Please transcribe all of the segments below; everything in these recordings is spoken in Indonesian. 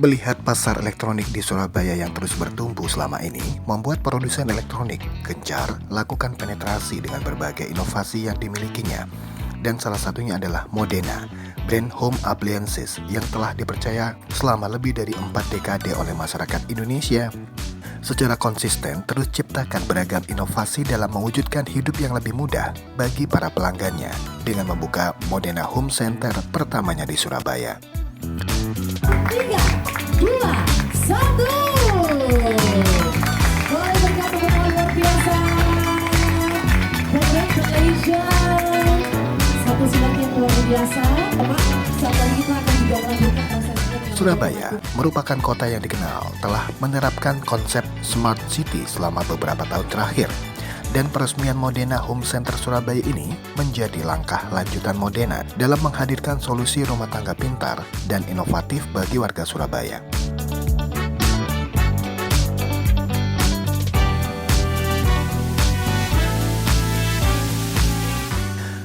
Melihat pasar elektronik di Surabaya yang terus bertumbuh selama ini, membuat produsen elektronik gencar lakukan penetrasi dengan berbagai inovasi yang dimilikinya. Dan salah satunya adalah Modena, brand home appliances yang telah dipercaya selama lebih dari 4 dekade oleh masyarakat Indonesia. Secara konsisten terus ciptakan beragam inovasi dalam mewujudkan hidup yang lebih mudah bagi para pelanggannya dengan membuka Modena Home Center pertamanya di Surabaya. 3, 2, 1. Boleh berikan tepuk tangan luar biasa. Congratulations. Satu silang yang luar biasa. Teman, saat lagi kita akan juga melanjutkan prosesnya. Surabaya merupakan kota yang dikenal telah menerapkan konsep Smart City selama beberapa tahun terakhir. Dan peresmian Modena Home Center Surabaya ini menjadi langkah lanjutan Modena dalam menghadirkan solusi rumah tangga pintar dan inovatif bagi warga Surabaya.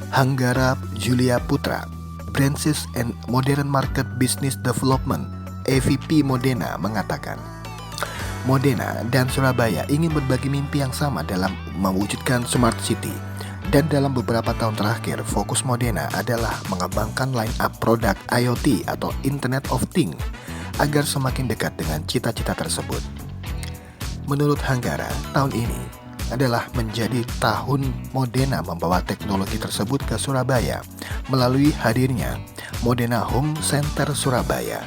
Hanggara Julia Putra, Branches and Modern Market Business Development, EVP Modena mengatakan, Modena dan Surabaya ingin berbagi mimpi yang sama dalam mewujudkan Smart City. Dan dalam beberapa tahun terakhir, fokus Modena adalah mengembangkan line-up produk IoT atau Internet of Things agar semakin dekat dengan cita-cita tersebut. Menurut Hanggara, tahun ini adalah menjadi tahun Modena membawa teknologi tersebut ke Surabaya melalui hadirnya Modena Home Center Surabaya.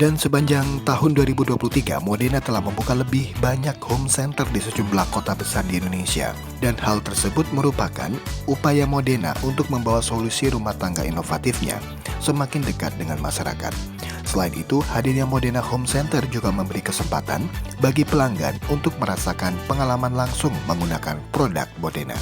Dan sepanjang tahun 2023, Modena telah membuka lebih banyak home center di sejumlah kota besar di Indonesia. Dan hal tersebut merupakan upaya Modena untuk membawa solusi rumah tangga inovatifnya semakin dekat dengan masyarakat. Selain itu, hadirnya Modena Home Center juga memberi kesempatan bagi pelanggan untuk merasakan pengalaman langsung menggunakan produk Modena.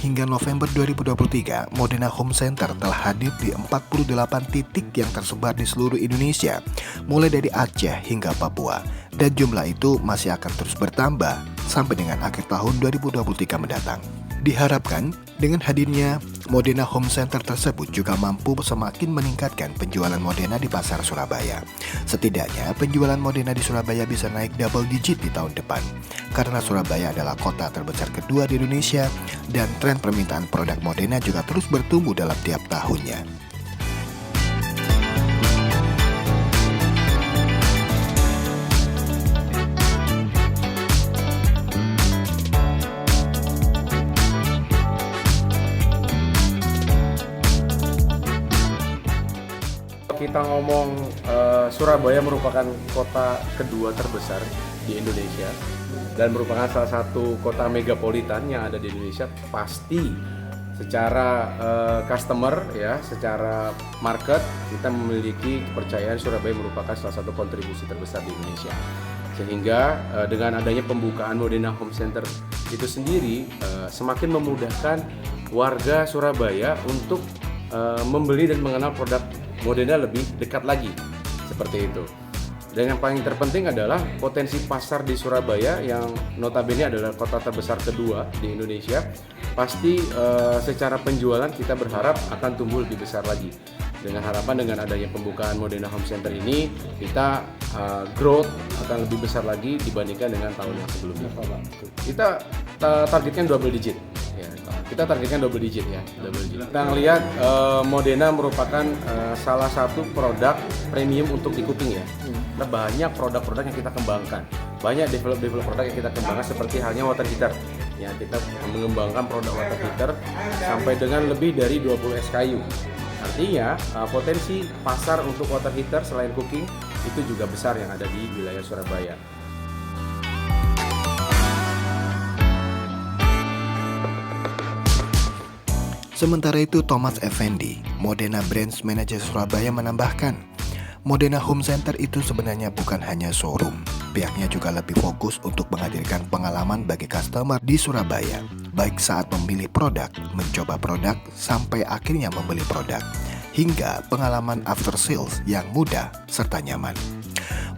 Hingga November 2023, Modena Home Center telah hadir di 48 titik yang tersebar di seluruh Indonesia, mulai dari Aceh hingga Papua. Dan jumlah itu masih akan terus bertambah sampai dengan akhir tahun 2023 mendatang. Diharapkan dengan hadirnya Modena Home Center tersebut juga mampu semakin meningkatkan penjualan Modena di pasar Surabaya. Setidaknya penjualan Modena di Surabaya bisa naik double digit di tahun depan. Karena Surabaya adalah kota terbesar kedua di Indonesia dan tren permintaan produk Modena juga terus bertumbuh dalam tiap tahunnya. Kita ngomong Surabaya merupakan kota kedua terbesar di Indonesia dan merupakan salah satu kota megapolitan yang ada di Indonesia. Pasti secara customer ya, secara market kita memiliki kepercayaan Surabaya merupakan salah satu kontribusi terbesar di Indonesia. Sehingga dengan adanya pembukaan Modena Home Center itu sendiri semakin memudahkan warga Surabaya untuk membeli dan mengenal produk Modena lebih dekat lagi, seperti itu. Dan yang paling terpenting adalah potensi pasar di Surabaya yang notabene adalah kota terbesar kedua di Indonesia. Pasti secara penjualan kita berharap akan tumbuh lebih besar lagi. Dengan harapan dengan adanya pembukaan Modena Home Center ini, kita growth akan lebih besar lagi dibandingkan dengan tahun yang sebelumnya. Kita targetkan double digit. Ya, kita targetkan double digit ya, double digit. Kita ngelihat Modena merupakan salah satu produk premium untuk di kuping ya. Nah, banyak produk-produk yang kita kembangkan, banyak develop produk yang kita kembangkan seperti halnya water heater. Ya, kita mengembangkan produk water heater sampai dengan lebih dari 20 SKU. Artinya potensi pasar untuk water heater selain cooking itu juga besar yang ada di wilayah Surabaya. Sementara itu, Thomas Effendi, Modena Branch Manager Surabaya menambahkan, Modena Home Center itu sebenarnya bukan hanya showroom. Pihaknya juga lebih fokus untuk menghadirkan pengalaman bagi customer di Surabaya. baik saat memilih produk, mencoba produk, sampai akhirnya membeli produk, hingga pengalaman after sales yang mudah serta nyaman.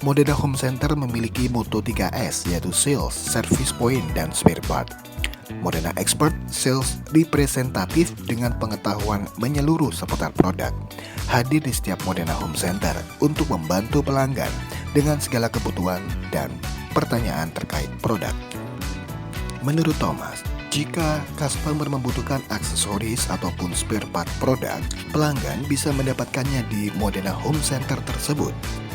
Modena Home Center memiliki moto 3S, yaitu Sales, Service Point, dan Spare Part. Modena Expert Sales representatif dengan pengetahuan menyeluruh seputar produk, hadir di setiap Modena Home Center untuk membantu pelanggan dengan segala kebutuhan dan pertanyaan terkait produk. Menurut Thomas, jika customer membutuhkan aksesoris ataupun spare part produk, pelanggan bisa mendapatkannya di Modena Home Center tersebut.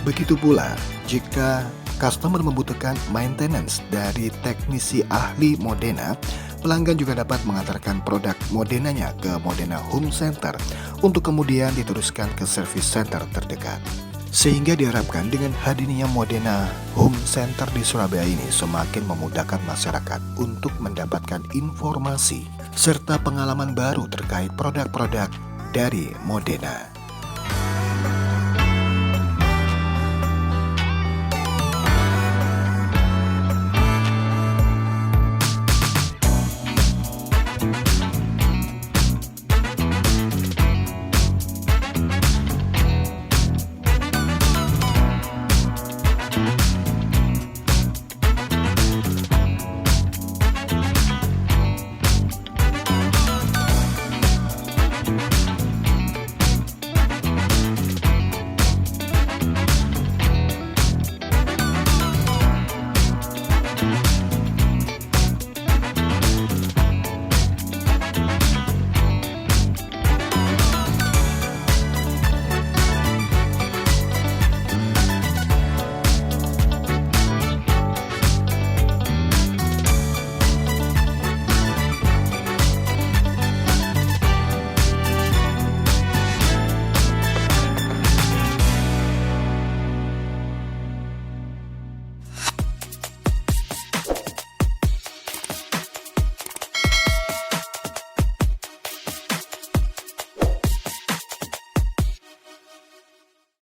Begitu pula jika customer membutuhkan maintenance dari teknisi ahli Modena, pelanggan juga dapat mengantarkan produk Modenanya ke Modena Home Center untuk kemudian diteruskan ke service center terdekat. Sehingga diharapkan dengan hadirnya Modena Home Center di Surabaya ini semakin memudahkan masyarakat untuk mendapatkan informasi serta pengalaman baru terkait produk-produk dari Modena.